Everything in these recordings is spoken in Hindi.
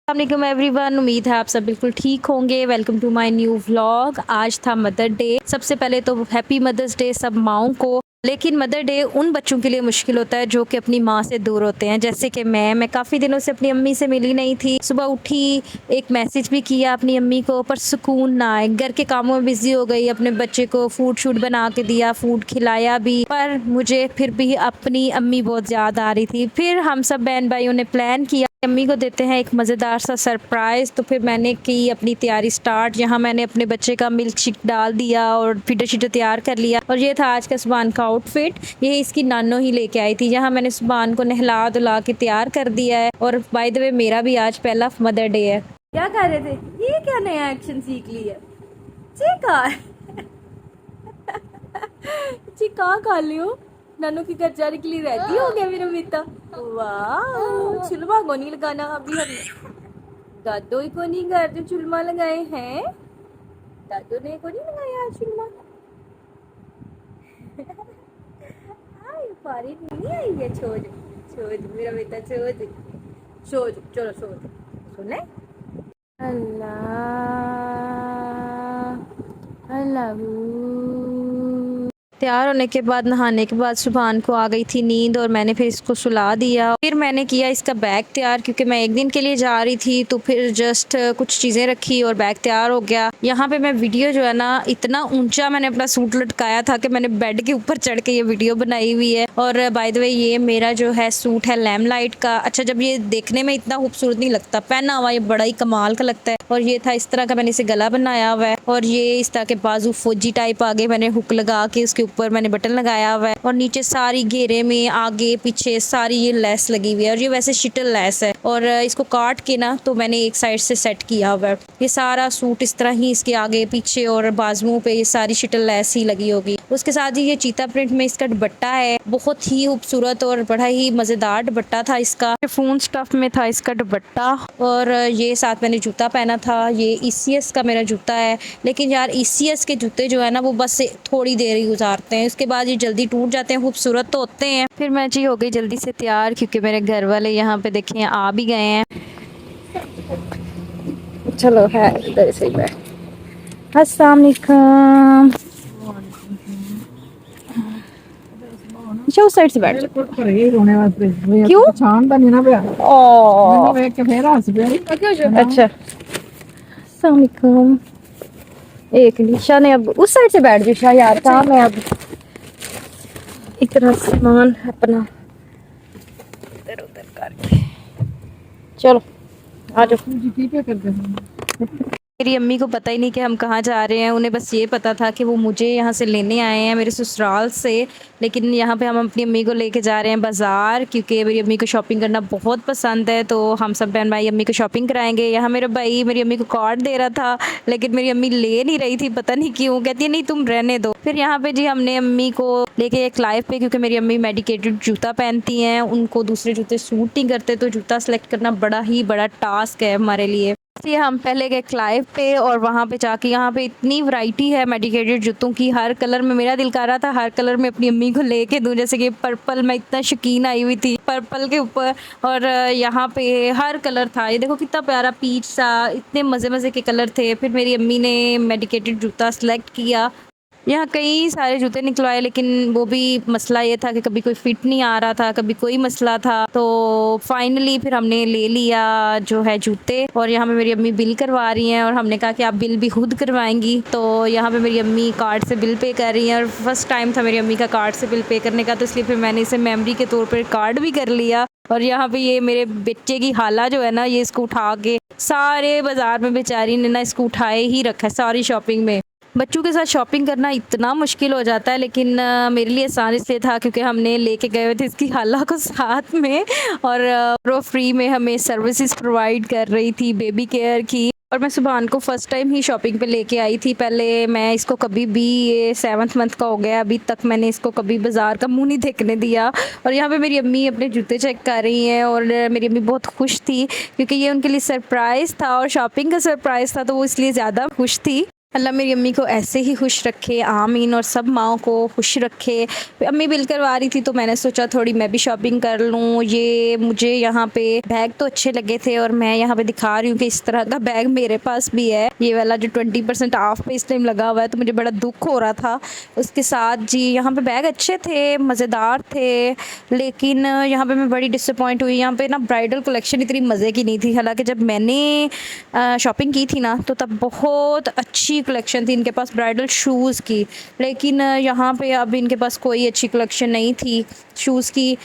अस्सलाम एवरीवन, उम्मीद है आप सब बिल्कुल ठीक होंगे। Welcome to my new vlog. आज था मदर डे। सबसे पहले तो हैप्पी मदर्स डे सब माओं को। लेकिन मदर डे उन बच्चों के लिए मुश्किल होता है जो कि अपनी माँ से दूर होते हैं, जैसे कि मैं काफ़ी दिनों से अपनी अम्मी से मिली नहीं थी। सुबह उठी, एक मैसेज भी किया अपनी अम्मी को, पर सुकून ना आए। घर के कामों में बिजी हो गई, अपने बच्चे को फूड शूड बना के दिया, फूड खिलाया भी, पर मुझे फिर भी अपनी अम्मी बहुत याद आ रही थी। फिर हम सब बहन भाइयों ने प्लान किया अम्मी को देते हैं एक मज़ेदार सा सरप्राइज़। तो फिर मैंने की अपनी तैयारी स्टार्ट। यहाँ मैंने अपने बच्चे का मिल्क शेक डाल दिया और फिटर शीटर तैयार कर लिया। और ये था आज का सुभान का आउटफिट। ये इसकी नानो ही लेके आई थी। यहाँ मैंने सुभान को नहला धुला के तैयार कर दिया है। और बाय द वे मेरा भी आज पहला मदर डे है। क्या कर रहे थे? ये क्या नया एक्शन सीख ली है? जी कहाँ खा लियो? नानू की घर जाने के लिए रेडी हो गया मेरा बेटा। वाह, चुलमा को नहीं लगाना अभी हमने। दादो को नहीं घर जो चुलमा लगाए हैं। दादो ने को नहीं लगाया चुलमा। आई पारी नहीं आई है। छोड़ छोड़ मेरा बेटा, छोड़ छोड़, चलो छोड़ सुने। अल्लाह अल्लाह। तैयार होने के बाद, नहाने के बाद सुभान को आ गई थी नींद और मैंने फिर इसको सुला दिया। फिर मैंने किया इसका बैग तैयार, क्योंकि मैं एक दिन के लिए जा रही थी। तो फिर जस्ट कुछ चीज़ें रखी और बैग तैयार हो गया। यहाँ पे मैं वीडियो जो है ना, इतना ऊंचा मैंने अपना सूट लटकाया था कि मैंने बेड के ऊपर चढ़ के ये वीडियो बनाई हुई है। और बाय द वे ये मेरा जो है सूट है लैम लाइट का। अच्छा, जब ये देखने में इतना खूबसूरत नहीं लगता, पहना हुआ ये बड़ा ही कमाल का लगता है। और ये था इस तरह का, मैंने इसे गला बनाया हुआ है। और ये इस तरह के बाजू फौजी टाइप आगे मैंने हुक लगा के उसके ऊपर मैंने बटन लगाया हुआ है। और नीचे सारी घेरे में आगे पीछे सारी ये लेस लगी हुई है। और ये वैसे शिटल लेस है। और इसको काट के ना तो मैंने एक साइड से सेट किया हुआ है। ये सारा सूट इस तरह ही, इसके आगे पीछे और बाजुओं पे ये सारी शिटल लेस ही लगी होगी। उसके साथ ही ये चीता प्रिंट में इसका दुपट्टा है, बहुत ही खूबसूरत और बड़ा ही मजेदार दुपट्टा था इसका। फून स्टफ में था इसका दुपट्टा। और ये साथ मैंने जूता पहना था। ये ECS का मेरा जूता है। लेकिन यार ECS के जूते जो है ना, वो बस थोड़ी देर ही गुजारते हैं, उसके बाद ये जल्दी टूट जाते हैं। खूबसूरत तो होते हैं। फिर मैं जी हो गई जल्दी से तैयार, क्योंकि मेरे घर वाले यहाँ पे देखें आ भी गए हैं। चलो है इधर से बैठ। अस्सलाम वालेकुम। अच्छा, उस साइड से बैठ। क्यों? अच्छा, अस्सलाम वालेकुम। एक निशा ने अब उस साइड से बैठ निशा, यार काम है। अब इतना सामान अपना इधर उधर करके चलो आ जाओ। मेरी अम्मी को पता ही नहीं कि हम कहाँ जा रहे हैं। उन्हें बस ये पता था कि वो मुझे यहाँ से लेने आए हैं, मेरे ससुराल से। लेकिन यहाँ पे हम अपनी अम्मी को लेके जा रहे हैं बाज़ार, क्योंकि मेरी अम्मी को शॉपिंग करना बहुत पसंद है। तो हम सब बहन भाई अम्मी को शॉपिंग कराएंगे। यहाँ मेरा भाई मेरी अम्मी को कार्ड दे रहा था, लेकिन मेरी अम्मी ले नहीं रही थी, पता नहीं क्यों। कहती है नहीं तुम रहने दो। फिर यहाँ पे जी हमने अम्मी को लेके एक लाइव पे, क्योंकि मेरी अम्मी मेडिकेटेड जूता पहनती हैं, उनको दूसरे जूते सूट नहीं करते। तो जूता सेलेक्ट करना बड़ा टास्क है हमारे लिए। इसलिए हम पहले गए क्लाइव पे और वहाँ पे जाके, यहाँ पे इतनी वैरायटी है मेडिकेटेड जूतों की, हर कलर में। मेरा दिल कर रहा था हर कलर में अपनी अम्मी को लेके दूँ, जैसे कि पर्पल में इतना शौकीन आई हुई थी पर्पल के ऊपर। और यहाँ पे हर कलर था। ये देखो कितना प्यारा पीच सा, इतने मज़े के कलर थे। फिर मेरी अम्मी ने मेडिकेटेड जूता सेलेक्ट किया। यहाँ कई सारे जूते निकलवाए, लेकिन वो भी मसला ये था कि कभी कोई फिट नहीं आ रहा था, कभी कोई मसला था। तो फाइनली फिर हमने ले लिया जो है जूते। और यहाँ पे मेरी अम्मी बिल करवा रही हैं और हमने कहा कि आप बिल भी खुद करवाएंगी। तो यहाँ पे मेरी अम्मी कार्ड से बिल पे कर रही हैं। और फर्स्ट टाइम था मेरी अम्मी का कार्ड से बिल पे करने का, तो इसलिए फिर मैंने इसे मेमोरी के तौर पर कार्ड भी कर लिया। और यहाँ पे ये मेरे बच्चे की हाला जो है ना, ये इसको उठा के सारे बाजार में बेचारी ने ना इसको उठाए ही रखा है सारी शॉपिंग में। बच्चों के साथ शॉपिंग करना इतना मुश्किल हो जाता है, लेकिन मेरे लिए आसान इसलिए था क्योंकि हमने लेके गए हुए थे इसकी खाला को साथ में। और वो फ्री में हमें सर्विसेज प्रोवाइड कर रही थी बेबी केयर की। और मैं सुभान को फ़र्स्ट टाइम ही शॉपिंग पे लेके आई थी। पहले मैं इसको कभी भी, ये 7th मंथ का हो गया, अभी तक मैंने इसको कभी बाज़ार का मुंह नहीं देखने दिया। और यहाँ पे मेरी अम्मी अपने जूते चेक कर रही हैं और मेरी अम्मी बहुत खुश थी, क्योंकि ये उनके लिए सरप्राइज़ था और शॉपिंग का सरप्राइज़ था, तो वो इसलिए ज़्यादा खुश थी। अल्लाह मेरी अम्मी को ऐसे ही खुश रखे, आमीन, और सब माओ को खुश रखे। अम्मी बिल करवा रही थी तो मैंने सोचा थोड़ी मैं भी शॉपिंग कर लूँ। ये मुझे यहाँ पे बैग तो अच्छे लगे थे और मैं यहाँ पे दिखा रही हूँ कि इस तरह का बैग मेरे पास भी है, ये वाला जो 20% ऑफ पे इस टाइम लगा हुआ है, तो मुझे बड़ा दुख हो रहा था। उसके साथ जी यहाँ पे बैग अच्छे थे, मज़ेदार थे, लेकिन यहाँ पे मैं बड़ी डिसअपॉइंट हुई। यहाँ पे ना ब्राइडल कलेक्शन इतनी मज़े की नहीं थी। हालाँकि जब मैंने शॉपिंग की थी ना तो तब बहुत अच्छी कलेक्शन थी इनके पास ब्राइडल शूज़ की, लेकिन यहाँ पे अब इनके पास कोई अच्छी कलेक्शन नहीं थी शूज़ की।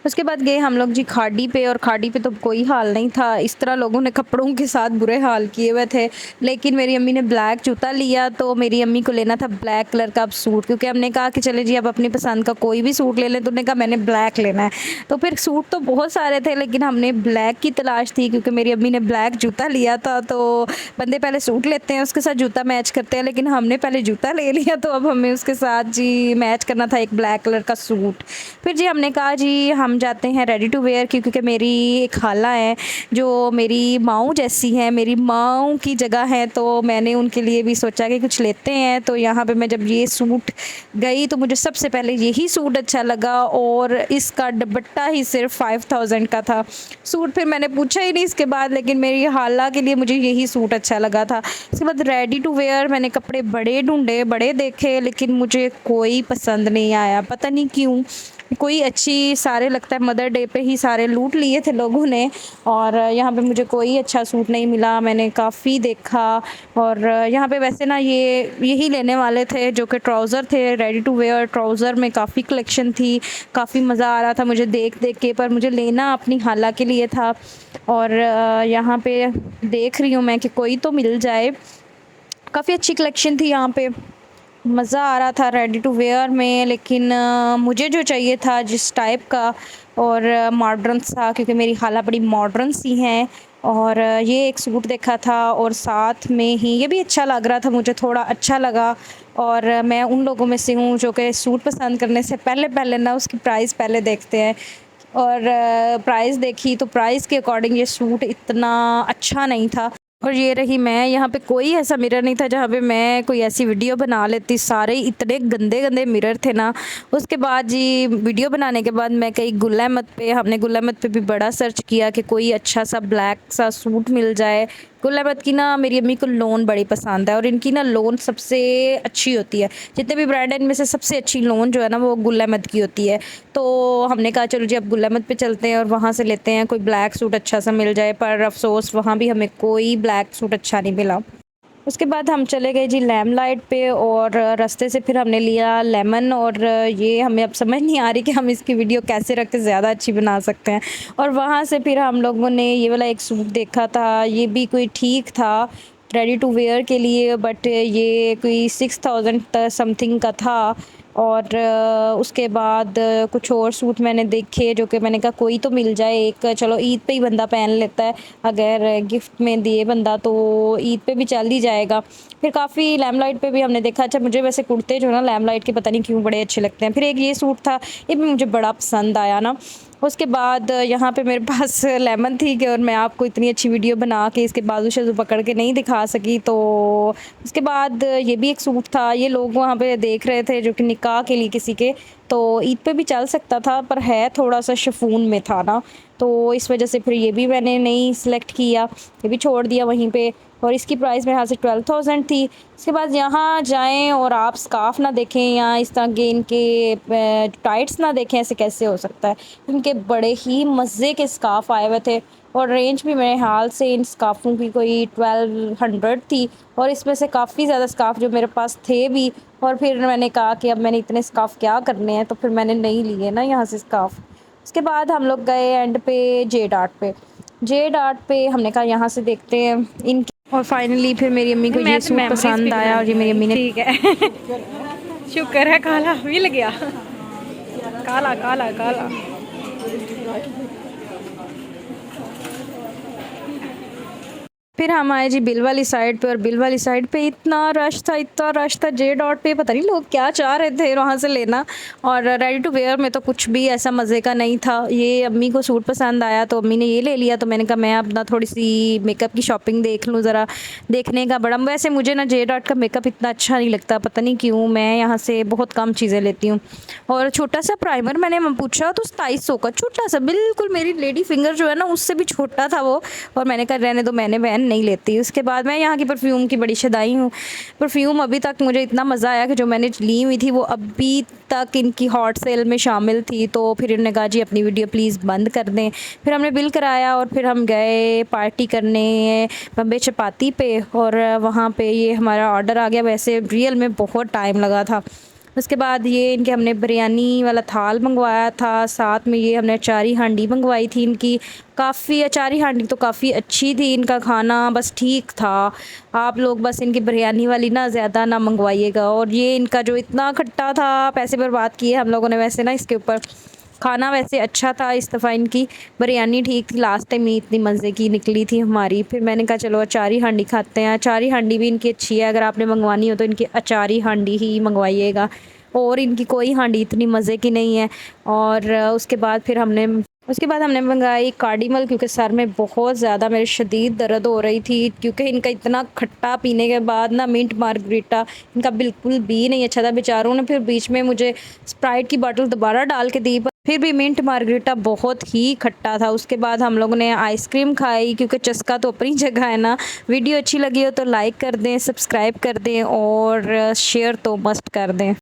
उसके बाद गए हम लोग जी खाड़ी पे, और खाड़ी पे तो कोई हाल नहीं था, इस तरह लोगों ने कपड़ों के साथ बुरे हाल किए हुए थे। लेकिन मेरी अम्मी ने ब्लैक जूता लिया, तो मेरी अम्मी को लेना था ब्लैक कलर का अब सूट, क्योंकि हमने कहा कि चले जी अब अपनी पसंद का कोई भी सूट ले लें, तो उन्होंने कहा मैंने ब्लैक लेना है। तो फिर सूट तो बहुत सारे थे लेकिन हमने ब्लैक की तलाश थी, क्योंकि मेरी अम्मी ने ब्लैक जूता लिया था। तो बंदे पहले सूट लेते हैं उसके साथ जूता मैच करते हैं, लेकिन हमने पहले जूता ले लिया, तो अब हमें उसके साथ जी मैच करना था एक ब्लैक कलर का सूट। फिर जी हमने कहा जी हम जाते हैं रेडी टू वेयर, क्योंकि मेरी एक खाला है जो मेरी माऊ जैसी है, मेरी माऊ की जगह है, तो मैंने उनके लिए भी सोचा कि कुछ लेते हैं। तो यहाँ पे मैं जब ये सूट गई तो मुझे सबसे पहले यही सूट अच्छा लगा, और इसका दुपट्टा ही सिर्फ 5000 का था। सूट फिर मैंने पूछा ही नहीं इसके बाद, लेकिन मेरी खाला के लिए मुझे यही सूट अच्छा लगा था। इसके बाद रेडी टू वेयर मैंने कपड़े बड़े ढूंढे, बड़े देखे, लेकिन मुझे कोई पसंद नहीं आया, पता नहीं क्यों। कोई अच्छी, सारे लगता है मदर डे पे ही सारे लूट लिए थे लोगों ने, और यहाँ पे मुझे कोई अच्छा सूट नहीं मिला। मैंने काफ़ी देखा, और यहाँ पे वैसे ना यही लेने वाले थे जो कि ट्राउज़र थे, रेडी टू वेयर ट्राउज़र में काफ़ी कलेक्शन थी, काफ़ी मज़ा आ रहा था मुझे देख देख के, पर मुझे लेना अपनी खाला के लिए था। और यहाँ पे देख रही हूँ मैं कि कोई तो मिल जाए, काफ़ी अच्छी कलेक्शन थी यहाँ पे, मज़ा आ रहा था रेडी टू वेयर में। लेकिन मुझे जो चाहिए था जिस टाइप का, और मॉडर्न सा, क्योंकि मेरी खाला बड़ी मॉडर्न सी हैं, और ये एक सूट देखा था, और साथ में ही ये भी अच्छा लग रहा था, मुझे थोड़ा अच्छा लगा। और मैं उन लोगों में से हूँ जो कि सूट पसंद करने से पहले पहले ना उसकी प्राइस पहले देखते हैं, और प्राइस देखी तो प्राइस के अकॉर्डिंग ये सूट इतना अच्छा नहीं था। और ये रही मैं, यहाँ पे कोई ऐसा मिरर नहीं था जहाँ पे मैं कोई ऐसी वीडियो बना लेती, सारे इतने गंदे गंदे मिरर थे ना। उसके बाद जी वीडियो बनाने के बाद मैं कहीं गुल अहमद पे, हमने गुल अहमद पे भी बड़ा सर्च किया कि कोई अच्छा सा ब्लैक सा सूट मिल जाए। गुल अहमद की ना मेरी अम्मी को लोन बड़ी पसंद है, और इनकी ना लोन सबसे अच्छी होती है, जितने भी ब्रांड हैं इनमें से सबसे अच्छी लोन जो है ना वो गुल अहमद की होती है। तो हमने कहा चलो जी अब गुल अहमद पे चलते हैं और वहाँ से लेते हैं कोई ब्लैक सूट अच्छा सा मिल जाए, पर अफसोस वहाँ भी हमें कोई ब्लैक सूट अच्छा नहीं मिला। उसके बाद हम चले गए जी लैमलाइट पे, और रास्ते से फिर हमने लिया लेमन, और ये हमें अब समझ नहीं आ रही कि हम इसकी वीडियो कैसे रख के ज़्यादा अच्छी बना सकते हैं। और वहाँ से फिर हम लोगों ने ये वाला एक सूट देखा था, ये भी कोई ठीक था रेडी टू वेयर के लिए, बट ये कोई 6000 समथिंग का था। और उसके बाद कुछ और सूट मैंने देखे जो कि मैंने कहा कोई तो मिल जाए एक, चलो ईद पे ही बंदा पहन लेता है, अगर गिफ्ट में दिए बंदा तो ईद पे भी चल ही जाएगा। फिर काफ़ी लैमलाइट पे भी हमने देखा। अच्छा मुझे वैसे कुर्ते जो ना लैमलाइट के पता नहीं क्यों बड़े अच्छे लगते हैं। फिर एक ये सूट था, ये भी मुझे बड़ा पसंद आया ना। उसके बाद यहाँ पे मेरे पास लेमन थी कि, और मैं आपको इतनी अच्छी वीडियो बना के इसके बाजू शाजू पकड़ के नहीं दिखा सकी। तो उसके बाद ये भी एक सूट था, ये लोग वहाँ पे देख रहे थे जो कि निकाह के लिए किसी के, तो ईद पे भी चल सकता था, पर है थोड़ा सा शिफॉन में था ना, तो इस वजह से फिर ये भी मैंने नहीं सिलेक्ट किया, ये भी छोड़ दिया वहीं पे। और इसकी प्राइस मेरे हाथ से 12000 थी। इसके बाद यहाँ जाएं और आप स्कार्फ ना देखें या इस तरह के इनके टाइट्स ना देखें, ऐसे कैसे हो सकता है। इनके बड़े ही मज़े के स्कार्फ आए हुए थे, और रेंज भी मेरे हाल से इन स्कार्फों की कोई 1200 थी, और इसमें से काफ़ी ज़्यादा स्कार्फ जो मेरे पास थे भी। और फिर मैंने कहा कि अब मैंने इतने स्कार्फ क्या करने हैं, तो फिर मैंने नहीं लिए ना यहाँ से स्कार्फ। उसके बाद हम लोग गए एंड पे जे डार्ट पे हमने कहा यहाँ से देखते हैं इनकी। और फाइनली फिर मेरी अम्मी को ये सूट पसंद आया, और ये मेरी अम्मी ने ठीक है शुक्र है काला मिल गया, काला काला काला। फिर हम आए जी बिल वाली साइड पे, और बिल वाली साइड पे इतना रश था जे डॉट पे, पता नहीं लोग क्या चाह रहे थे वहाँ से लेना। और रेडी टू वेयर में तो कुछ भी ऐसा मज़े का नहीं था। ये अम्मी को सूट पसंद आया तो अम्मी ने ये ले लिया, तो मैंने कहा मैं अपना थोड़ी सी मेकअप की शॉपिंग देख लूँ ज़रा, देखने का बड़ा। वैसे मुझे ना जे डॉट का मेकअप इतना अच्छा नहीं लगता, पता नहीं क्यों, मैं यहाँ से बहुत कम चीज़ें लेती हूँ। और छोटा सा प्राइमर मैंने पूछा तो 2700 का, छोटा सा बिल्कुल, मेरी लेडी फिंगर जो है ना उससे भी छोटा था वो। और मैंने कहा रहने दो, मैंने बहन नहीं लेती। उसके बाद मैं यहाँ की परफ्यूम की बड़ी शदाई हूँ। परफ्यूम अभी तक मुझे इतना मज़ा आया कि जो मैंने ली हुई थी वो अभी तक इनकी हॉट सेल में शामिल थी। तो फिर इन्होंने कहा जी अपनी वीडियो प्लीज़ बंद कर दें। फिर हमने बिल कराया और फिर हम गए पार्टी करने बम्बे चपाती पे, और वहाँ पे ये हमारा ऑर्डर आ गया। वैसे रियल में बहुत टाइम लगा था। उसके बाद ये इनके हमने बिरयानी वाला थाल मंगवाया था, साथ में ये हमने अचारी हांडी मंगवाई थी इनकी। काफ़ी अचारी हांडी तो काफ़ी अच्छी थी, इनका खाना बस ठीक था। आप लोग बस इनकी बिरयानी वाली ना ज़्यादा ना मंगवाइएगा। और ये इनका जो इतना खट्टा था, पैसे बर्बाद किए हम लोगों ने वैसे ना इसके ऊपर। खाना वैसे अच्छा था, इस दफ़ा इनकी बिरयानी ठीक थी, लास्ट टाइम ही इतनी मज़े की निकली थी हमारी। फिर मैंने कहा चलो अचारी हांडी खाते हैं। अचारी हांडी भी इनकी अच्छी है, अगर आपने मंगवानी हो तो इनकी अचारी हांडी ही मंगवाइएगा। और इनकी कोई हांडी इतनी मज़े की नहीं है। और उसके बाद हमने मंगाई कार्डिमल, क्योंकि सर में बहुत ज़्यादा मेरे शदीद दर्द हो रही थी, क्योंकि इनका इतना खट्टा पीने के बाद ना मिंट मार्गरीटा इनका बिल्कुल भी नहीं अच्छा था। बेचारों ने फिर बीच में मुझे स्प्राइट की बोतल दोबारा डाल के दी, फिर भी मिंट मार्गरीटा बहुत ही खट्टा था। उसके बाद हम लोगों ने आइसक्रीम खाई, क्योंकि चस्का तो अपनी जगह है ना। वीडियो अच्छी लगी हो तो लाइक कर दें, सब्सक्राइब कर दें और शेयर तो मस्ट कर दें।